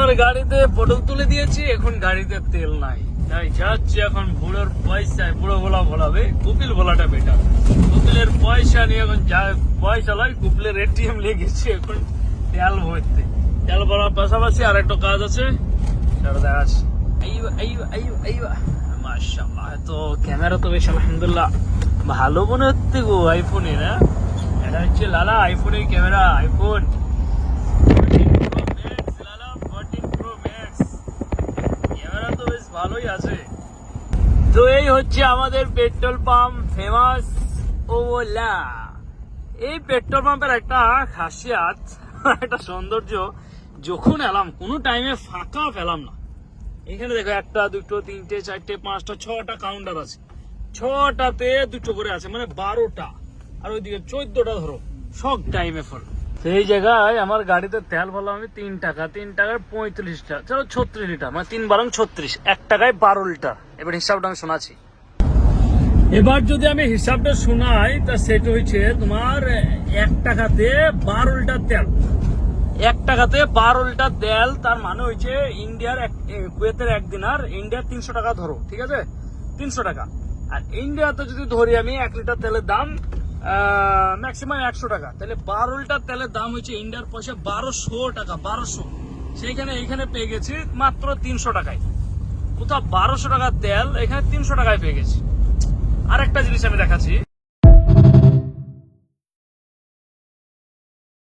আমার গাড়িতে পটল তুলে দিয়েছি, এখন গাড়িতে তেল নাই, তাই যাচ্ছি এখন বুড়োর পয়সায়। বুড়ো বলা ভোলাবে, কুপিল বলাটা বেটার। কুপিলের পয়সা নিয়ে এখন পয়সা লয়, কুপিলের এটিএম নিয়ে গেছি এখন তেল ভরতে। তেল ভরার পাশাপাশি আর একটা কাজ আছে, সেটা দেখাচ্ছি। মাশাআল্লাহ, তো ক্যামেরা তো বেশ আলহামদুলিল্লাহ ভালো মনে হচ্ছে গো আইফোনের। হ্যাঁ, এটা হচ্ছে লালা আইফোনের camera, iPhone 14 Pro Max camera তো বেশ ভালোই আছে। তো এই হচ্ছে আমাদের পেট্রোল পাম্প, ফেমাস ওলা। এই পেট্রোল পাম্পের একটা খাসিয়াত, একটা সৌন্দর্য, যখন এলাম কোনো টাইমে ফাঁকা পেলাম না। এখানে দেখো 1, 2, 3, 4, 5, 6টা কাউন্টার আছে, 6টাতে 2টো করে আছে, মানে 12টা। আর ওইদিকে 14টা ধরো, সব টাইমে ফুল। সেই জায়গায় আমার গাড়িতে তেল ভরলাম আমি 3 টাকা, 3 টাকার 35 লিটার, চলো 36 লিটার, মানে 3 বারং 36, 1 টাকায় 12 লিটার। এবার হিসাবটা আমি শোনাচ্ছি। এবার যদি আমি হিসাবটা শোনাই, তা সেটা হচ্ছে তোমার 1 টাকাতে 12 লিটার তেল। 1 টাকাতে 12 লিটার তেল, তার মানে হচ্ছে ইন্ডিয়ার কুয়েতের 1 দিনার, ইন্ডিয়ার 300 টাকা ধরো, ঠিক আছে, 300 টাকা। আর ইন্ডিয়াতে যদি ধরি আমি 1 লিটার তেলের দাম ম্যাক্সিমাম 100 টাকা, তাহলে 12 লিটার তেলের দাম হচ্ছে ইন্ডিয়ার পয়সা 1200 টাকা, 1200। সেইখানে এখানে পেয়ে গেছি মাত্র 300 টাকায়। কোথাও 1200 টাকার তেল এখানে 300 টাকায় পেয়ে গেছি। আরেকটা জিনিস আমি দেখাচ্ছি।